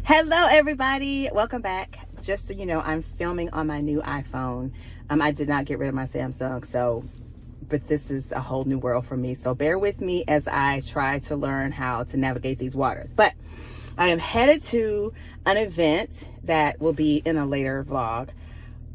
Hello everybody, welcome back. Just so you know, I'm filming on my new iPhone. I did not get rid of my Samsung, but this is a whole new world for me. So bear with me as I try to learn how to navigate these waters. But I am headed to an event that will be in a later vlog.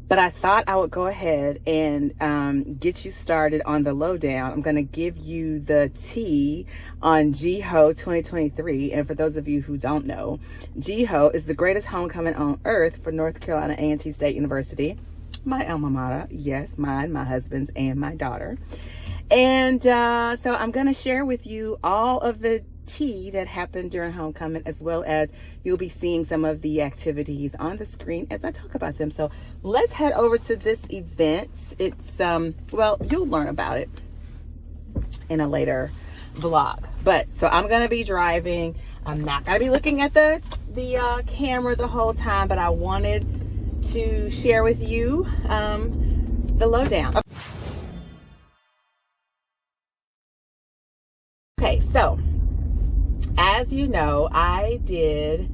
But I thought I would go ahead and get you started on the lowdown. I'm going to give you the tea on GHOE 2023. And for those of you who don't know, GHOE is the greatest homecoming on earth for North Carolina A&T State University. My alma mater. Yes, mine, my husband's, and my daughter. And so I'm going to share with you all of the tea that happened during homecoming, as well as you'll be seeing some of the activities on the screen as I talk about them. So let's head over to this event. It's well, you'll learn about it in a later vlog. But so I'm gonna be driving. I'm not gonna be looking at the camera the whole time, but I wanted to share with you the lowdown. Okay, so as you know, I did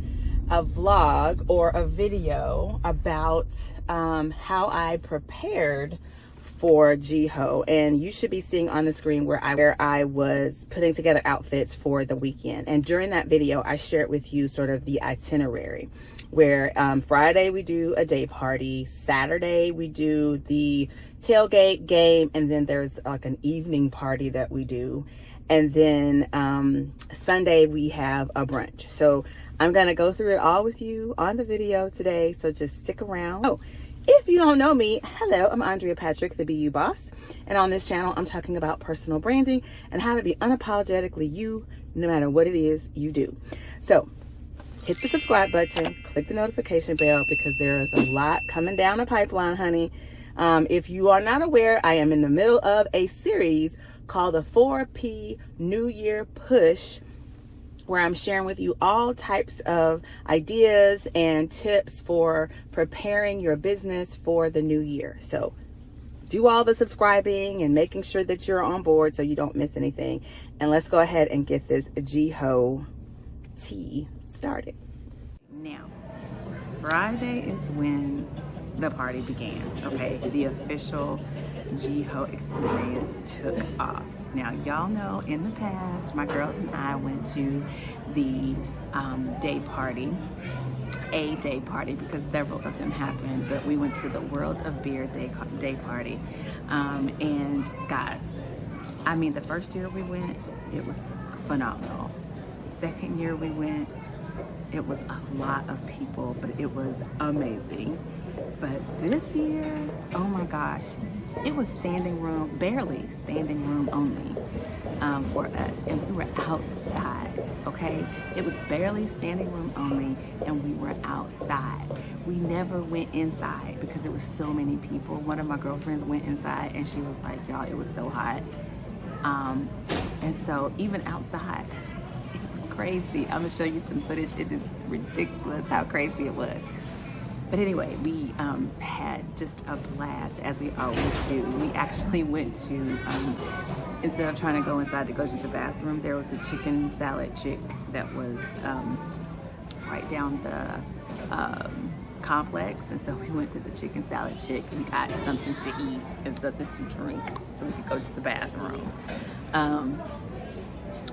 a vlog or a video about how I prepared for GHOE, and you should be seeing on the screen where I was putting together outfits for the weekend. And during that video, I shared with you sort of the itinerary, where Friday we do a day party, Saturday we do the tailgate game, and then there's like an evening party that we do. And then Sunday we have a brunch. So I'm going to go through it all with you on the video today. So just stick around. Oh, if you don't know me, hello, I'm Andrea Patrick, the BU Boss. And on this channel, I'm talking about personal branding and how to be unapologetically you, no matter what it is you do. So hit the subscribe button, click the notification bell, because there is a lot coming down the pipeline, honey. If you are not aware, I am in the middle of a series called the 4P New Year Push, where I'm sharing with you all types of ideas and tips for preparing your business for the new year. So do all the subscribing and making sure that you're on board so you don't miss anything. And let's go ahead and get this GHOE tea started. Now, Friday is when the party began, okay? The official GHOE experience took off. Now, y'all know in the past, my girls and I went to the day party, because several of them happened, but we went to the World of Beer day party. And guys, I mean, the first year we went, it was phenomenal. Second year we went, it was a lot of people, but it was amazing. But this year, oh my gosh, it was standing room, barely standing room only for us. And we were outside, okay? It was barely standing room only, and we were outside. We never went inside because it was so many people. One of my girlfriends went inside, and she was like, y'all, it was so hot. And so even outside, it was crazy. I'm gonna show you some footage. It is ridiculous how crazy it was. But anyway, we had just a blast, as we always do. We actually went to, instead of trying to go inside to go to the bathroom, there was a chicken salad chick that was right down the complex. And so we went to the chicken salad chick and got something to eat and something to drink so we could go to the bathroom.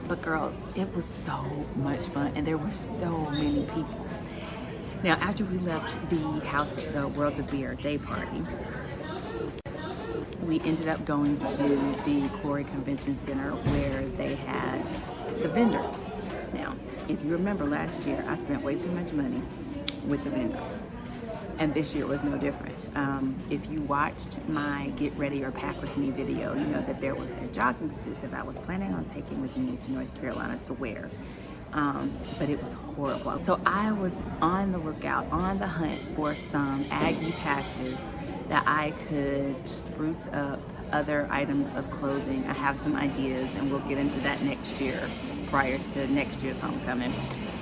But girl, it was so much fun, and there were so many people. Now, after we left the World of Beer day party, we ended up going to the GHOE Convention Center where they had the vendors. Now, if you remember last year, I spent way too much money with the vendors. And this year was no different. If you watched my Get Ready or Pack With Me video, you know that there was a jogging suit that I was planning on taking with me to North Carolina to wear. But it was horrible. So I was on the lookout, on the hunt for some Aggie patches that I could spruce up other items of clothing. I have some ideas, and we'll get into that next year, prior to next year's homecoming.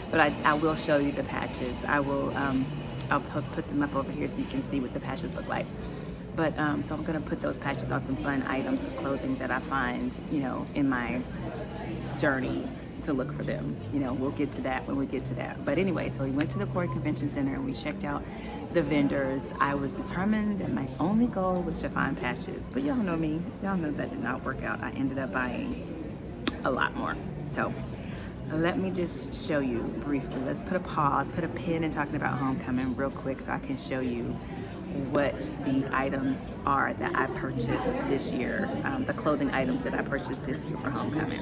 But I will show you the patches. I'll put them up over here so you can see what the patches look like. But so I'm gonna put those patches on some fun items of clothing that I find, you know, in my journey to look for them. You know, we'll get to that when we get to that. But anyway, so we went to the Ford Convention Center and we checked out the vendors. I was determined that my only goal was to find patches, but y'all know me, y'all know that did not work out. I ended up buying a lot more. So let me just show you briefly. Let's put a pause, put a pin in talking about homecoming real quick so I can show you what the items are that I purchased this year, the clothing items that I purchased this year for homecoming.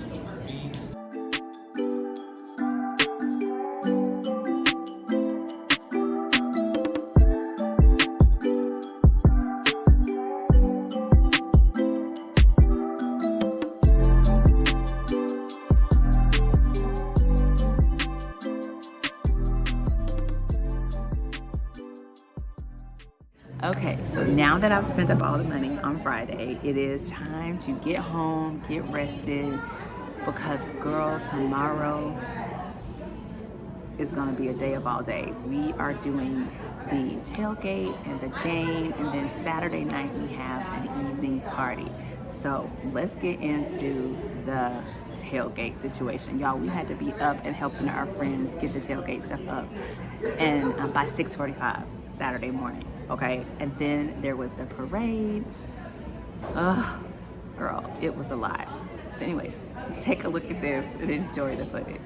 Okay, so now that I've spent up all the money on Friday, it is time to get home, get rested, because girl, tomorrow is gonna be a day of all days. We are doing the tailgate and the game, and then Saturday night we have an evening party. So let's get into the tailgate situation. Y'all, we had to be up and helping our friends get the tailgate stuff up, and by 6:45 Saturday morning. Okay, and then there was the parade. Girl, it was a lot. So anyway, take a look at this and enjoy the footage.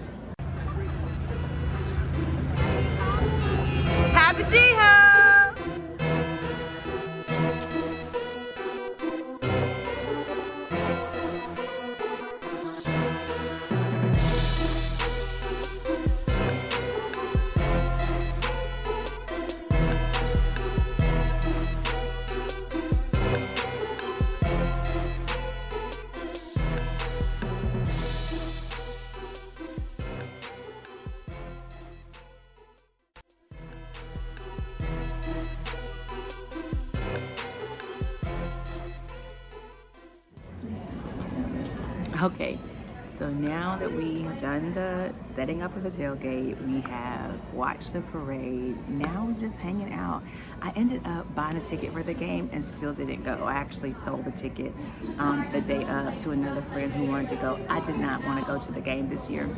Happy GHOE! Okay, so now that we have done the setting up of the tailgate, we have watched the parade, now we're just hanging out. I ended up buying a ticket for the game and still didn't go. I actually sold the ticket the day of to another friend who wanted to go. I did not want to go to the game this year.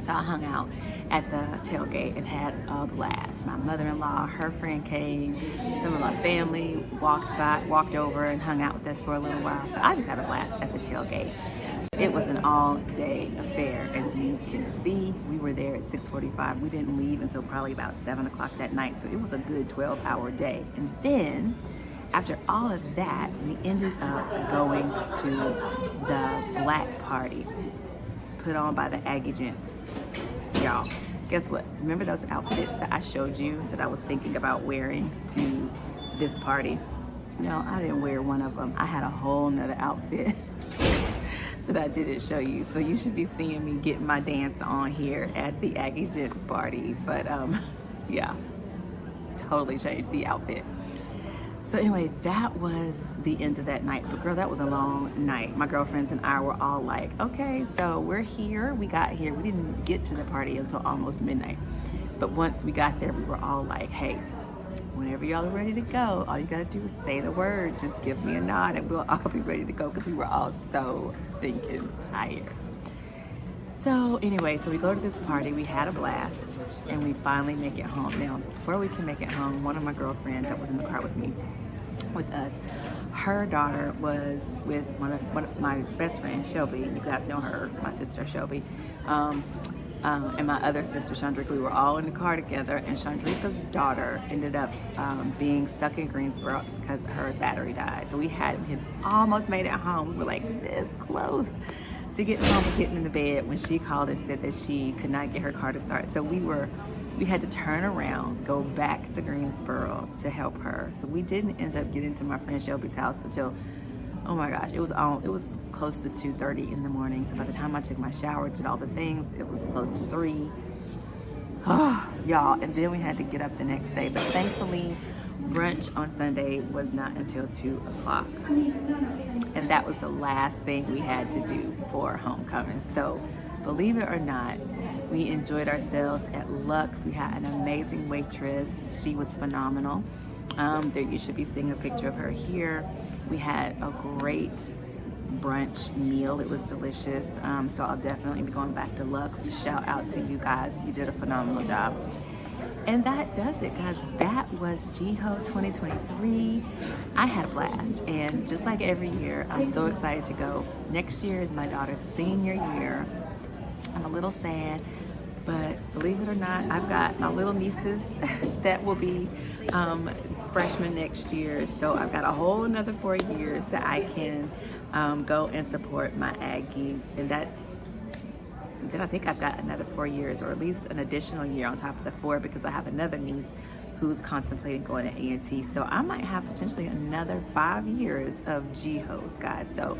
So I hung out at the tailgate and had a blast. My mother-in-law, her friend came, some of my family walked over and hung out with us for a little while. So I just had a blast at the tailgate. It was an all-day affair. As you can see, we were there at 6:45. We didn't leave until probably about 7 o'clock that night. So it was a good 12-hour day. And then after all of that, we ended up going to the black party put on by the Aggie Gents. Y'all, guess what? Remember those outfits that I showed you that I was thinking about wearing to this party? No, I didn't wear one of them. I had a whole nother outfit that I didn't show you. So you should be seeing me getting my dance on here at the Aggie Gents party. But yeah, totally changed the outfit. So anyway, that was the end of that night. But girl, that was a long night. My girlfriends and I were all like, okay, so we're here. We got here. We didn't get to the party until almost midnight. But once we got there, we were all like, hey, whenever y'all are ready to go, all you gotta do is say the word. Just give me a nod and we'll all be ready to go, because we were all so stinking tired. So anyway, so we go to this party, we had a blast, and we finally make it home. Now, before we can make it home, one of my girlfriends that was in the car with us, her daughter was with one of my best friends, Shelby. You guys know her, my sister Shelby. And my other sister, Chandrika. We were all in the car together, and Chandrika's daughter ended up being stuck in Greensboro because her battery died. So we had almost made it home. We were like this close to getting home and getting in the bed when she called and said that she could not get her car to start. So we had to turn around, go back to Greensboro to help her. So we didn't end up getting to my friend Shelby's house until, oh my gosh, it was close to 2:30 in the morning. So by the time I took my shower, did all the things, it was close to 3. Y'all, and then we had to get up the next day. But thankfully, brunch on Sunday was not until 2 o'clock. And that was the last thing we had to do for homecoming. So believe it or not, we enjoyed ourselves at Lux. We had an amazing waitress. She was phenomenal. There you should be seeing a picture of her here. We had a great brunch meal. It was delicious. So I'll definitely be going back to Lux. Shout out to you guys. You did a phenomenal job. And that does it, guys. That was GHOE 2023. I had a blast. And just like every year, I'm so excited to go. Next year is my daughter's senior year. I'm a little sad, but believe it or not, I've got my little nieces that will be freshmen next year. So I've got a whole another 4 years that I can go and support my Aggies. And then I think I've got another 4 years, or at least an additional year on top of the 4, because I have another niece who's contemplating going to A&T. So I might have potentially another 5 years of GHOEs, guys. So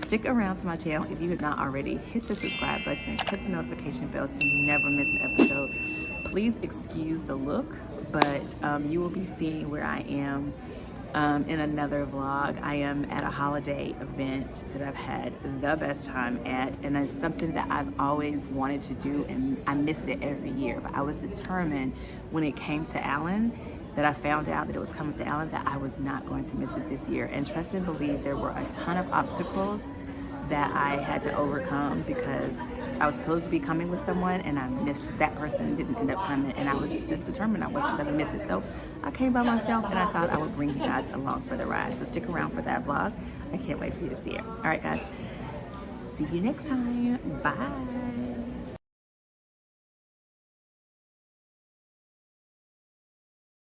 stick around to my channel if you have not already. Hit the subscribe button, click the notification bell so you never miss an episode. Please excuse the look, but you will be seeing where I am in another vlog. I am at a holiday event that I've had the best time at, and it's something that I've always wanted to do, and I miss it every year. But I was determined when it came to Allen, that I found out that it was coming to Allen, that I was not going to miss it this year. And trust and believe, there were a ton of obstacles that I had to overcome, because I was supposed to be coming with someone and I missed that person, didn't end up coming, and I was just determined I wasn't going to miss it. So I came by myself, and I thought I would bring you guys along for the ride. So stick around for that vlog. I can't wait for you to see it. All right, guys. See you next time. Bye.